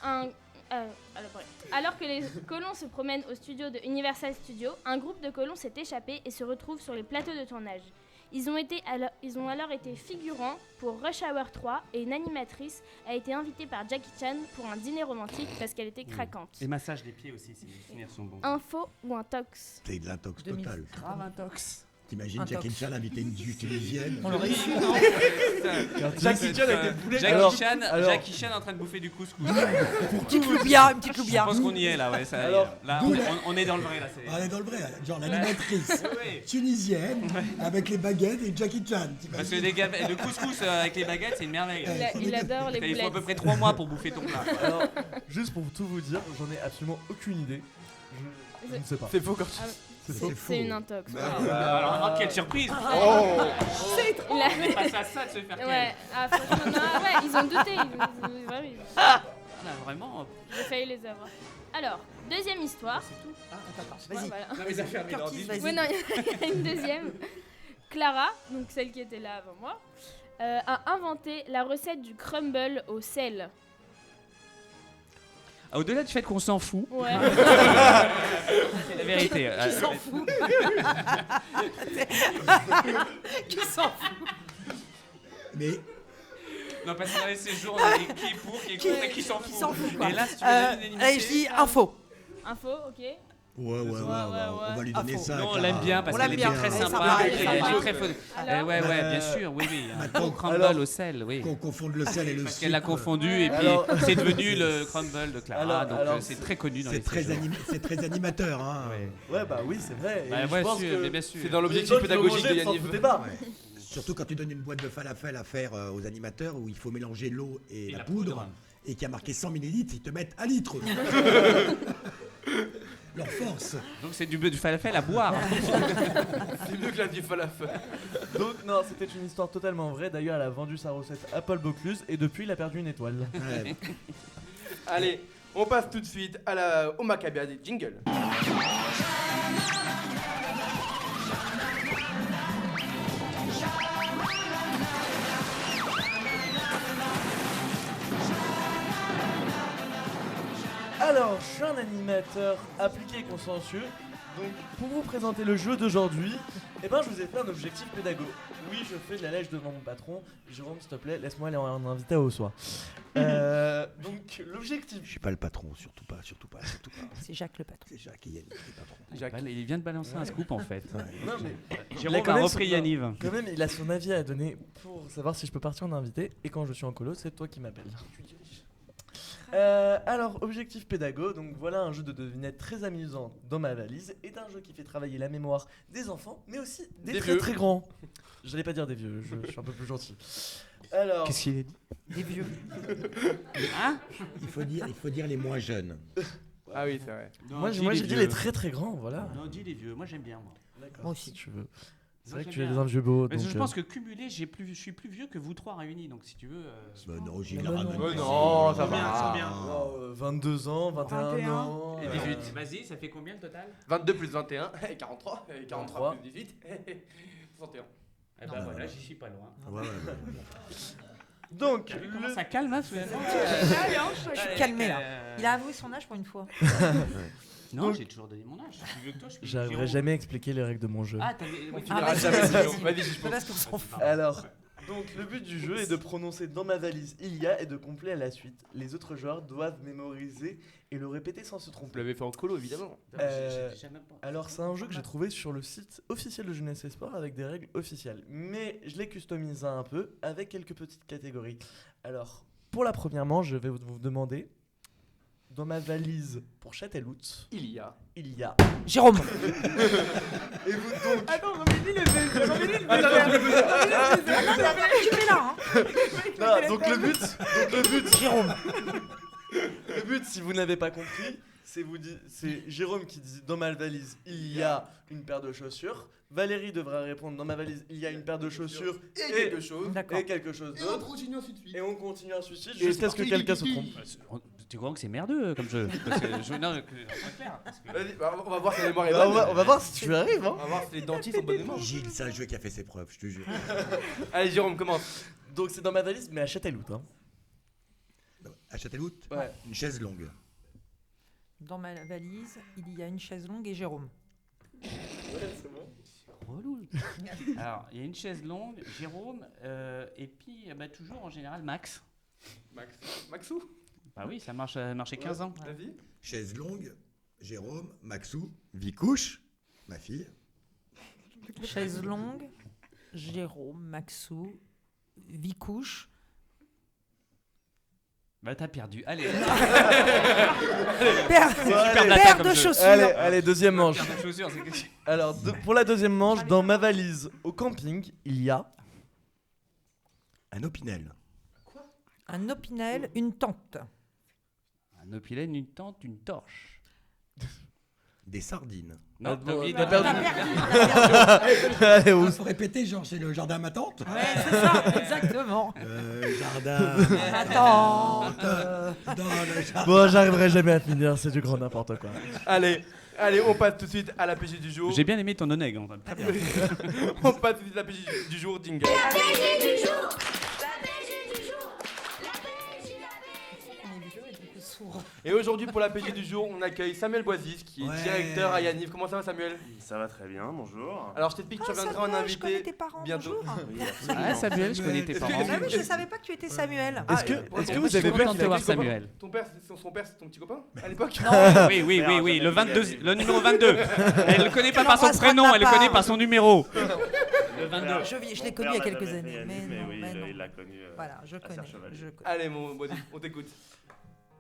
Alors que les colons se promènent au studio de Universal Studios, un groupe de colons s'est échappé et se retrouve sur les plateaux de tournage. Ils ont alors été figurants pour Rush Hour 3 et une animatrice a été invitée par Jackie Chan pour un dîner romantique parce qu'elle était craquante. Et massage des pieds aussi, si les souvenirs sont bons. Info ou un tox? C'est de l'intox total. Grave un tox. T'imagines Un Jackie tox. Chan inviter une tunisienne. On l'aurait su. Jackie Chan avec des poulets. Alors- Jackie Chan en train de bouffer du couscous. Une petite loubia, une petite Je loubia. pense qu'on y est là, ouais. Ça, Alors, là, on est dans le vrai là. Ah, on est dans le vrai, genre l'animatrice Oui. tunisienne avec les baguettes et Jackie Chan. Parce que le couscous avec les baguettes, c'est une merveille. Il adore les Il faut à boulettes. peu près 3 mois pour bouffer ton plat. Alors, juste pour tout vous dire, j'en ai absolument aucune idée. Je ne sais pas. C'est faux Curtis. C'est faux. C'est une intox. Alors, quelle surprise! Oh Il a- On est passé à ça de se faire Ouais, ah, franchement, non, ouais, ils ont douté. Ouais, Là, vraiment. j'ai failli les avoir. Alors, deuxième histoire. Vas-y. Voilà. Non, mais ça fait Curtis, vas-y. Ouais, non, il y a une deuxième. Clara, donc celle qui était là avant moi, a inventé la recette du crumble au sel. Au-delà du fait qu'on s'en fout, Ouais. c'est la vérité. Qui s'en fout? Qui s'en fout? Mais Non, parce qu'on avait ces jours, on a dit qui est pour, qui est contre et qui s'en Qui s'en fout. fout, quoi. Et là, si tu veux donner une unanimité, Allez, je dis info. Info, ok. ouais, on va lui donner À fond. ça. non, on Clara. l'aime bien parce On qu'elle l'aime était bien. très Elle est sympa. sympa, elle est Elle sympa. est très fun. Alors Ouais, bien sûr, oui. Un Maintenant, bon crumble alors- au sel, oui. Qu'on confonde le sel et le Parce sucre. qu'elle l'a confondu et puis Alors- c'est devenu le crumble de Clara. Alors- Donc c'est très connu dans les C'est très, séjours. c'est très animateur. Hein. Ouais. Ouais, bah oui, c'est vrai. Et Bah, je ouais, pense sûr, que mais bien sûr. C'est dans les l'objectif gens qui l'ont pédagogique mangé de ne s'en Yaniv. foutaient pas. Ouais. Surtout quand tu donnes une boîte de falafel à faire aux animateurs où il faut mélanger l'eau et la poudre et qui a marqué 100 millilitres, ils te mettent un litre. Leur force. Donc c'est du falafel à boire. C'est mieux que la du falafel. Donc non, c'était une histoire totalement vraie. D'ailleurs, elle a vendu sa recette à Paul Bocuse et depuis, il a perdu une étoile. Ouais. Allez, on passe tout de suite au Maccabia des jingles. Alors, je suis un animateur appliqué et consciencieux. Donc, pour vous présenter le jeu d'aujourd'hui, je vous ai fait un objectif pédago. Oui, je fais de la lèche devant mon patron. Jérôme, s'il te plaît, laisse-moi aller en invité au soir. Donc, l'objectif. Je suis pas le patron, surtout pas. C'est Jacques le patron. C'est Jacques et Yannick, le patron. Il vient de balancer un scoop en fait. Non, mais Jérôme quand a même repris son- Yaniv. quand même, il a son avis à donner pour savoir si je peux partir en invité. Et quand je suis en colo, c'est toi qui m'appelles. Alors, objectif pédago, donc voilà un jeu de devinette très amusant dans ma valise, est un jeu qui fait travailler la mémoire des enfants, mais aussi des très vieux. très grands. J'allais pas dire des vieux, je suis un peu plus gentil. Alors, Qu'est-ce qu'il a dit? Des vieux. Hein? Il faut dire les moins jeunes. Ah oui, c'est vrai. moi j'ai dit les très très grands, voilà. Non, dis les vieux, moi j'aime bien moi. D'accord, Moi aussi. si tu veux. C'est Moi, vrai que j'aime tu es bien. un vieux beau. Mais donc, je pense que cumulé, je suis plus vieux que vous trois réunis, donc si tu veux. Bah non, Gilles Bah non. ramène. Oh non, ça Combien, va. combien 22 ans, 21 21. ans. Et 18. Vas-y, ça fait combien le total? 22 plus 21, et 43. Et 43 plus 18, 61. Eh ben voilà, j'y suis pas loin. Ouais. Donc, T'as vu comment le- ça calme hein, finalement Je suis calmé là. Il a avoué son âge pour une fois. Non, Donc- j'ai toujours donné mon âge. Je suis plus vieux que toi, je suis plus j'arriverai Jérôme. jamais à expliquer les règles de mon jeu. Ah, t'avais. Oui, Tu Ah, verras vas-y, jamais, vas-y, Guillaume. Vas-y, je pense. Parce qu'on s'en fout. Alors, donc le but du jeu est de prononcer dans ma valise il y a et de compléter à la suite. Les autres joueurs doivent mémoriser et le répéter sans se Vous tromper. l'avez fait en colo, évidemment. Euh, J'ai même pas. Alors c'est un jeu que j'ai trouvé sur le site officiel de Jeunesse et Sport avec des règles officielles. Mais je l'ai customisé un peu avec quelques petites catégories. Alors, pour la première manche, je vais vous demander dans ma valise pour Châtelhout, Il y a. Jérôme. Et vous donc Attends, remets-lui le buzz. Remets-lui le buzz. Ah non, mais attends, tu mets là. Non, donc le but, Jérôme. le but, si vous n'avez pas compris, c'est Jérôme qui dit dans ma valise il y a une paire de chaussures. Valérie devra répondre dans ma valise il y a une paire de chaussures Et quelque chose. D'accord. et quelque chose Et on d'autre. continue ainsi de suite. Et on continue ainsi de suite jusqu'à ce que quelqu'un se trompe. Tu crois que c'est merdeux comme jeu? Parce que non, c'est clair. Vas-y, on va voir si la mémoire est Bah, bonne. on va voir si tu arrives. Hein. On va voir si les dentistes sont bonnes mémoire. Gilles, c'est un jeu qui a fait ses preuves, je te jure. Allez, Jérôme, commence. Donc c'est dans ma valise, mais à Châtelhout. Hein. À Châtelhout, Ouais. une chaise longue. Dans ma valise, il y a une chaise longue et Jérôme. Relou. Alors, il y a une chaise longue, Jérôme, et puis toujours en général Max. Maxou. Bah oui, ça marche, marché 15 ans. Vas-y. Chaise longue, Jérôme, Maxou, Vicouche, ma fille. Chaise longue, Jérôme, Maxou, Vicouche. Bah t'as perdu. Allez. Paire de chaussures. Allez, deuxième manche. Paire de chaussures, c'est que- Alors, pour la deuxième manche, dans ma valise au camping, il y a Un opinel. Un opinel, une tente. Un opilène, une tente, une torche. Des sardines. Non, Ah, bon, oublié t'as de- perdu. Il Allez, faut répéter, genre, c'est le jardin à ma tante. Ouais, c'est ça, exactement. Jardin. Ma tante. Dans le jardin. Bon, j'arriverai jamais à finir, c'est du grand n'importe quoi. Allez, on passe tout de suite à la PG du jour. J'ai bien aimé ton oneg. Très bien. On passe tout de suite à la PG du jour, jingle. Et aujourd'hui, pour la PG du jour, on accueille Samuel Boisis, qui est Ouais. directeur à Yaniv. Comment ça va, Samuel? Ça va très bien, bonjour. Alors, je t'explique que tu reviendras en Samuel, je connais invité tes parents, bientôt. bonjour. Oui, absolument. Ah, Samuel, je connais tes parents. Ah oui, je savais pas que tu étais Samuel. Est-ce que, Ah, est-ce que ton vous petit avez copain, pas de il a voir quel copain? Samuel. Ton père, c'est ton petit copain à l'époque? Oui, oui, oui, oui, le 22, le numéro 22. Elle le connaît pas par son l'embrasseras de prénom, ma elle le connaît part. par son numéro. Le Mon 22. père- Je l'ai mon connu père il y a n'a quelques jamais années, fait mais Yannick, non, oui, mais non. il l'a connu. Voilà, je à connais. Serre-Chevalier. je connais. Allez, mon Boisis, on t'écoute.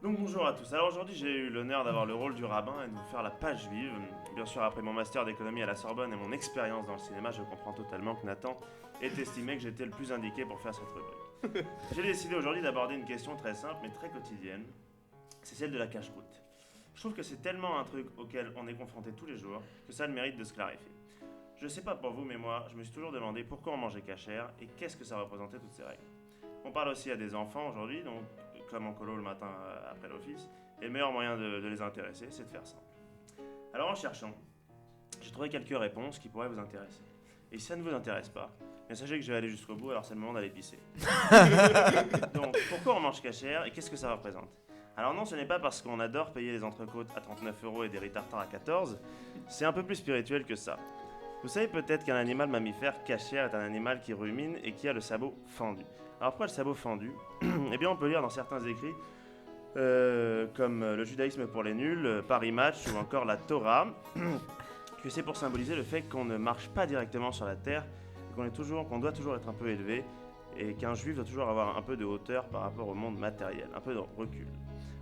Donc bonjour à tous. Alors aujourd'hui j'ai eu l'honneur d'avoir le rôle du rabbin et de vous faire la page vive. Bien sûr après mon master d'économie à la Sorbonne et mon expérience dans le cinéma, je comprends totalement que Nathan ait estimé que j'étais le plus indiqué pour faire cette rubrique. J'ai décidé aujourd'hui d'aborder une question très simple mais très quotidienne. C'est celle de la cache-croûte. Je trouve que c'est tellement un truc auquel on est confronté tous les jours que ça a le mérite de se clarifier. Je sais pas pour vous mais moi, je me suis toujours demandé pourquoi on mangeait cachère et qu'est-ce que ça représentait toutes ces règles. On parle aussi à des enfants aujourd'hui, donc comme en colo le matin après l'office, et le meilleur moyen de les intéresser, c'est de faire simple. Alors en cherchant, j'ai trouvé quelques réponses qui pourraient vous intéresser. Et si ça ne vous intéresse pas, bien sachez que je vais aller jusqu'au bout, alors c'est le moment d'aller pisser. Donc pourquoi on mange cachère et qu'est-ce que ça représente? Alors non, ce n'est pas parce qu'on adore payer les entrecôtes à 39 € et des riz tartare à 14, c'est un peu plus spirituel que ça. Vous savez peut-être qu'un animal mammifère cachère est un animal qui rumine et qui a le sabot fendu. Alors pourquoi le sabot fendu? Eh bien on peut lire dans certains écrits, comme le judaïsme pour les nuls, Paris Match ou encore la Torah, que c'est pour symboliser le fait qu'on ne marche pas directement sur la terre, et qu'on doit toujours être un peu élevé, et qu'un juif doit toujours avoir un peu de hauteur par rapport au monde matériel, un peu de recul.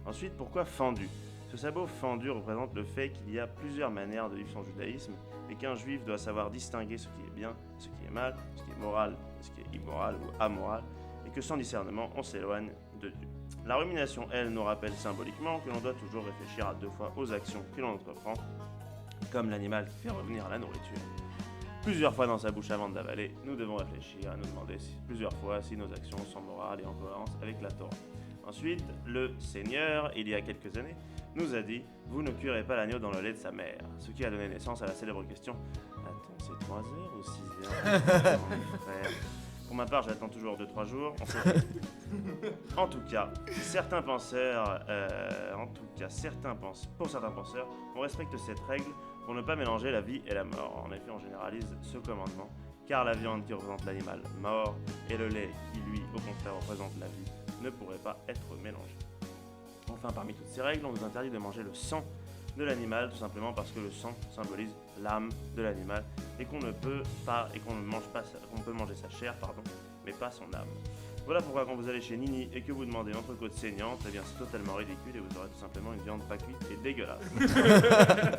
Ensuite, pourquoi fendu? Ce sabot fendu représente le fait qu'il y a plusieurs manières de vivre son judaïsme, et qu'un juif doit savoir distinguer ce qui est bien, ce qui est mal, ce qui est moral, ce qui est immoral ou amoral, et que sans discernement, on s'éloigne de Dieu. La rumination, elle, nous rappelle symboliquement que l'on doit toujours réfléchir à 2 fois aux actions que l'on entreprend, comme l'animal qui fait revenir la nourriture. Plusieurs fois dans sa bouche avant d'avaler, nous devons réfléchir à nous demander plusieurs fois si nos actions sont morales et en cohérence avec la Torah. Ensuite, le Seigneur, il y a quelques années, nous a dit « Vous ne cuirez pas l'agneau dans le lait de sa mère », ce qui a donné naissance à la célèbre question « Attends, c'est 3 heures ou 6 heures frère ?» Pour ma part, j'attends toujours 2-3 jours. On sait pas. En tout cas, pour certains penseurs, on respecte cette règle pour ne pas mélanger la vie et la mort. En effet, on généralise ce commandement, car la viande qui représente l'animal mort et le lait qui, lui, au contraire, représente la vie, ne pourraient pas être mélangés. Enfin, parmi toutes ces règles, on nous interdit de manger le sang de l'animal, tout simplement parce que le sang symbolise l'âme de l'animal et qu'on peut manger sa chair, mais pas son âme. Voilà pourquoi quand vous allez chez Nini et que vous demandez l'entrecôte saignante, eh bien c'est totalement ridicule et vous aurez tout simplement une viande pas cuite et dégueulasse.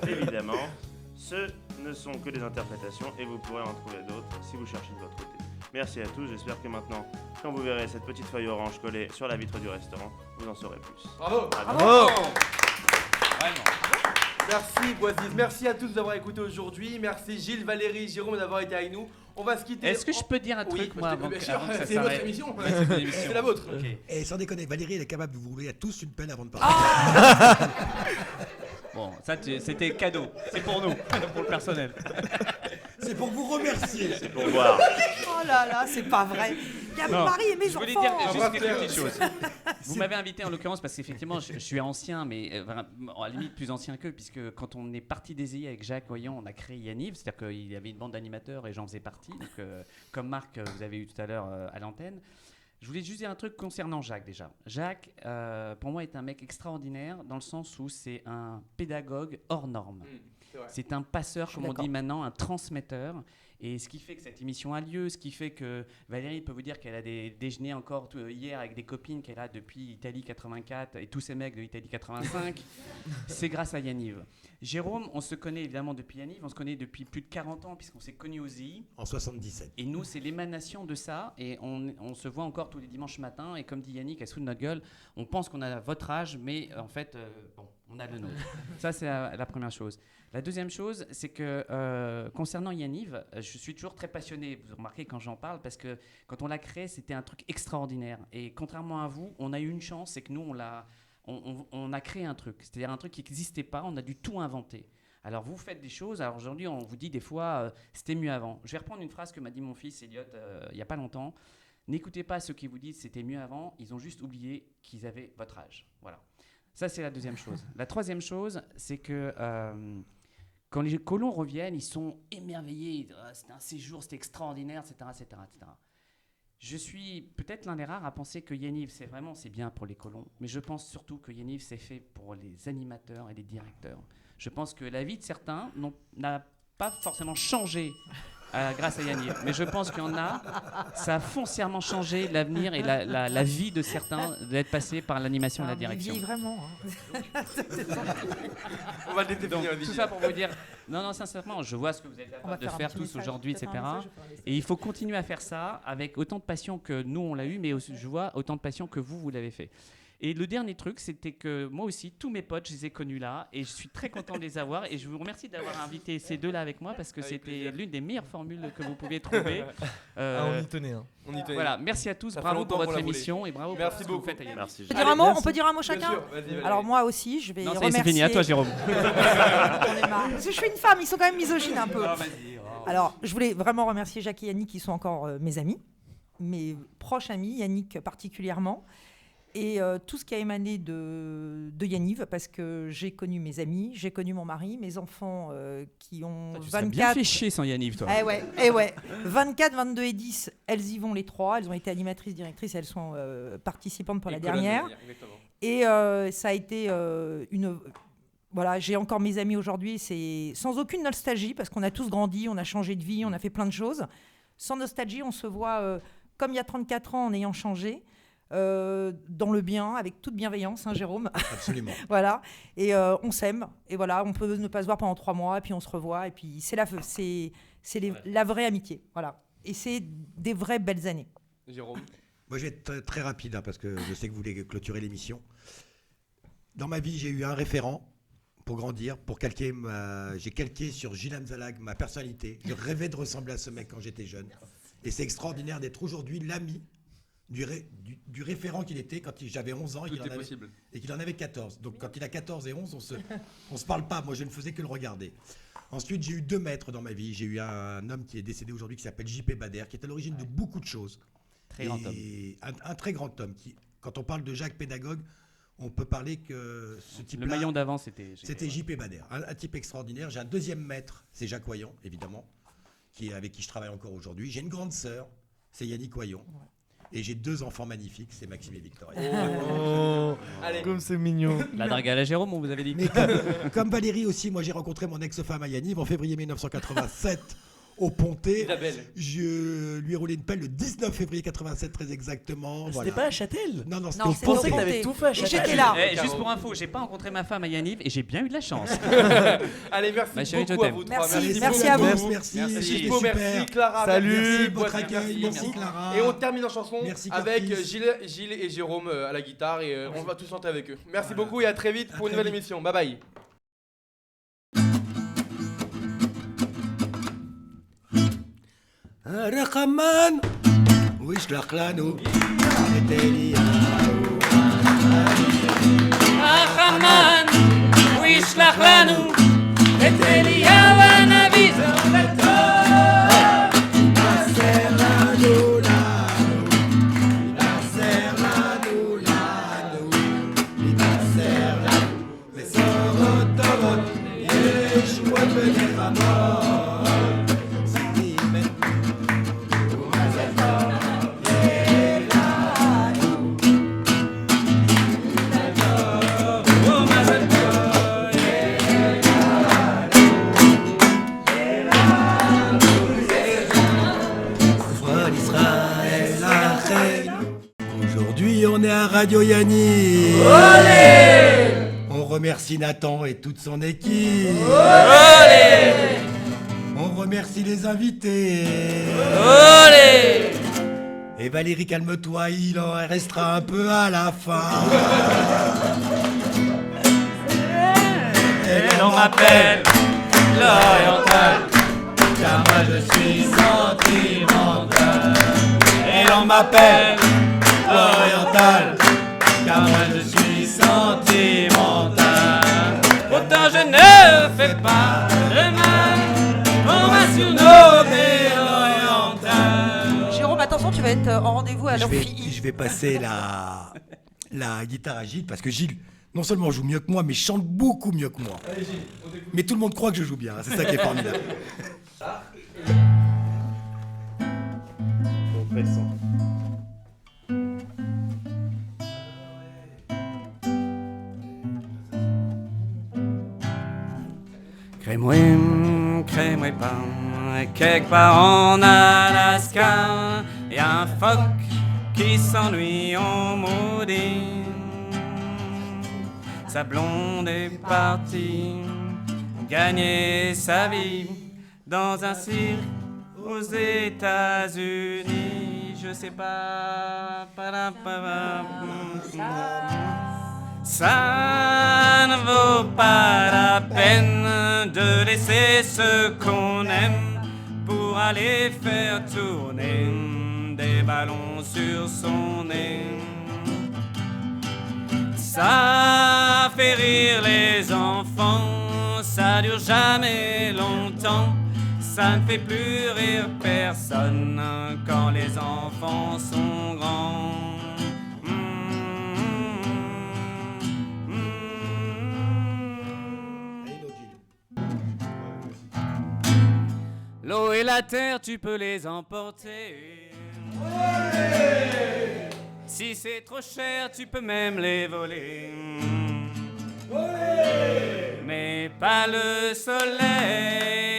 Évidemment, ce ne sont que des interprétations et vous pourrez en trouver d'autres si vous cherchez de votre côté. Merci à tous, j'espère que maintenant, quand vous verrez cette petite feuille orange collée sur la vitre du restaurant, vous en saurez plus. Bravo. Bravo. Merci Boisiz, merci à tous d'avoir écouté aujourd'hui. Merci Gilles, Valérie, Jérôme d'avoir été avec nous. On va se quitter. Est-ce que je peux dire un truc, moi, avant que ça c'est votre s'arrête? émission. Ouais, c'est mon émission. C'est la vôtre. Ok. Et sans déconner, Valérie, elle est capable de vous rouler à tous une pelle avant de partir. Bon, ça, c'était cadeau. C'est pour nous, pour le personnel. C'est pour vous remercier. C'est pour voir. Oh là là, c'est pas vrai. Il y a mon mari et mes je enfants. voulais dire juste quelques petites choses. Vous m'avez invité en l'occurrence parce qu'effectivement je suis ancien, mais à la limite plus ancien qu'eux, puisque quand on est parti d'ESI avec Jacques Voyant, on a créé Yaniv, c'est-à-dire qu'il y avait une bande d'animateurs et j'en faisais partie. Donc, comme Marc, vous avez eu tout à l'heure à l'antenne. Je voulais juste dire un truc concernant Jacques déjà. Jacques, pour moi, est un mec extraordinaire dans le sens où c'est un pédagogue hors norme. C'est un passeur, comme on dit maintenant, un transmetteur. Et ce qui fait que cette émission a lieu, ce qui fait que Valérie peut vous dire qu'elle a des déjeuners encore hier avec des copines qu'elle a depuis Italie 84 et tous ces mecs de Italie 85, c'est grâce à Yaniv. Jérôme, on se connaît évidemment depuis Yaniv, on se connaît depuis plus de 40 ans puisqu'on s'est connus aux ZI. En 77. Et nous, c'est l'émanation de ça et on se voit encore tous les dimanches matins et comme dit Yannick, elle se fout de notre gueule, on pense qu'on a votre âge, mais en fait, on a le nôtre. Ça, c'est la première chose. La deuxième chose, c'est que concernant Yaniv, je suis toujours très passionné, vous remarquez quand j'en parle, parce que quand on l'a créé, c'était un truc extraordinaire. Et contrairement à vous, on a eu une chance, c'est que nous, on a créé un truc. C'est-à-dire un truc qui n'existait pas, on a dû tout inventer. Alors vous faites des choses, alors aujourd'hui on vous dit des fois c'était mieux avant. Je vais reprendre une phrase que m'a dit mon fils Elliot il n'y a pas longtemps. N'écoutez pas ceux qui vous disent c'était mieux avant, ils ont juste oublié qu'ils avaient votre âge. Voilà. Ça c'est la deuxième chose. La troisième chose, c'est que quand les colons reviennent, ils sont émerveillés. C'était un séjour, c'était extraordinaire, etc., etc., etc. Je suis peut-être l'un des rares à penser que Yaniv, c'est bien pour les colons, mais je pense surtout que Yaniv, c'est fait pour les animateurs et les directeurs. Je pense que la vie de certains n'a pas forcément changé grâce à Yaniv, mais je pense qu'il y en a, ça a foncièrement changé l'avenir et la vie de certains d'être passés par l'animation et la direction. Il vit vraiment. On va le définir. Tout ça pour vous dire, non, sincèrement, je vois ce que vous êtes capable de faire tous aujourd'hui, etc. Et il faut continuer à faire ça avec autant de passion que nous, on l'a eu, mais aussi, je vois autant de passion que vous l'avez fait. Et le dernier truc, c'était que moi aussi, tous mes potes, je les ai connus là, et je suis très content de les avoir. Et je vous remercie d'avoir invité ces deux-là avec moi, parce que c'était l'une des meilleures formules que vous pouvez trouver. On y tenait. Hein. Voilà, merci à tous, bravo pour votre émission, et bravo merci pour ce que beaucoup. vous faites. Merci. On peut dire un mot chacun. Sûr, vas-y. Alors moi aussi, je vais remercier. C'est fini, à toi Jérôme. J'en ai marre. Parce que je suis une femme, ils sont quand même misogynes un peu. Alors, je voulais vraiment remercier Jacques et Yannick qui sont encore mes amis, mes proches amis, Yannick particulièrement. Et tout ce qui a émané de Yaniv, parce que j'ai connu mes amis, j'ai connu mon mari, mes enfants qui ont 24... Tu bien fait chier sans Yaniv, toi. Eh ouais. 24, 22 et 10, elles y vont les trois. Elles ont été animatrices, directrices, elles sont participantes pour la dernière. Et ça a été une... Voilà, j'ai encore mes amis aujourd'hui, c'est sans aucune nostalgie, parce qu'on a tous grandi, on a changé de vie, on a fait plein de choses. Sans nostalgie, on se voit comme il y a 34 ans en ayant changé. Dans le bien, avec toute bienveillance, hein, Jérôme. Absolument. Voilà. Et on s'aime. Et voilà, on peut ne pas se voir pendant 3 mois, et puis on se revoit. Et puis c'est la vraie amitié. Voilà. Et c'est des vraies belles années. Jérôme. Moi, je vais être très, très rapide, hein, parce que je sais que vous voulez clôturer l'émission. Dans ma vie, j'ai eu un référent pour grandir, pour calquer j'ai calqué sur Gilles Hamzalag ma personnalité. Je rêvais de ressembler à ce mec quand j'étais jeune. Et c'est extraordinaire d'être aujourd'hui l'ami du référent qu'il était quand j'avais 11 ans et qu'il en avait 14. Donc quand il a 14 et 11, on se parle pas. Moi, je ne faisais que le regarder. Ensuite, j'ai eu 2 maîtres dans ma vie. J'ai eu un homme qui est décédé aujourd'hui qui s'appelle J.P. Bader, qui est à l'origine de beaucoup de choses. Très grand homme. Un très grand homme. Quand on parle de Jacques pédagogue, on peut parler que ce type-là... Le maillon d'avant, c'était J.P. Bader. Un type extraordinaire. J'ai un deuxième maître, c'est Jacques Voyant, évidemment, avec qui je travaille encore aujourd'hui. J'ai une grande sœur, c'est Yannick Voyant. Et j'ai 2 enfants magnifiques, c'est Maxime et Victoria. Allez, comme c'est mignon. La drague à la Jérôme, on vous avait dit. Mais comme Valérie aussi, moi j'ai rencontré mon ex-femme à Yaniv en février 1987. au Pontet. Isabelle. Je lui ai roulé une pelle le 19 février 87 très exactement. C'était pas à Châtel? Non, c'était Non, au c'est Je au pensais que Pontet. t'avais tout fait à Châtel. J'étais là. Juste pour info, j'ai pas rencontré ma femme à Yaniv et j'ai bien eu de la chance. Allez, merci Ma chérie, je beaucoup à t'aime. vous trois. Merci à vous. Merci, Merci c'était Chipo, super. merci Clara, Salut. merci Votre Boisson, accueil, merci beaucoup. Clara. Et on termine en chanson Merci, avec Curtis. Gilles et Jérôme à la guitare et on va tous chanter avec eux. Merci beaucoup et à très vite pour une nouvelle émission. Bye bye. الرقمان وش لقلانو החמן, הוא ישלח לנו את אליהו הנביא, זה עובד טוב. בשורות טובות ישועות ונחמות. Aujourd'hui, on est à Radio Yanniv. On remercie Nathan et toute son équipe. On remercie les invités. Et Valérie, calme-toi, il en restera un peu à la fin. Et l'on m'appelle l'oriental, car moi je suis sentimental. et l'on m'appelle Oriental, car moi je suis sentimental. Pourtant je ne fais pas de mal, on m'a surnommé l'oriental. Jérôme, attention, tu vas être en rendez-vous à l'Amphi. je vais passer la guitare à Gilles, parce que Gilles, non seulement joue mieux que moi, mais chante beaucoup mieux que moi. Allez Gilles, on t'écoute. Mais tout le monde croit que je joue bien, c'est ça qui est formidable. Bon, pressant. Crée-moi pas, quelque part en Alaska, y a un phoque qui s'ennuie en maudit. Sa blonde est partie gagner sa vie dans un cirque aux États-Unis. Je sais pas. Ça ne vaut pas la peine de laisser ce qu'on aime pour aller faire tourner des ballons sur son nez. Ça fait rire les enfants, ça dure jamais longtemps. Ça ne fait plus rire personne quand les enfants sont grands. L'eau et la terre, tu peux les emporter. Si c'est trop cher, tu peux même les voler. Mais pas le soleil.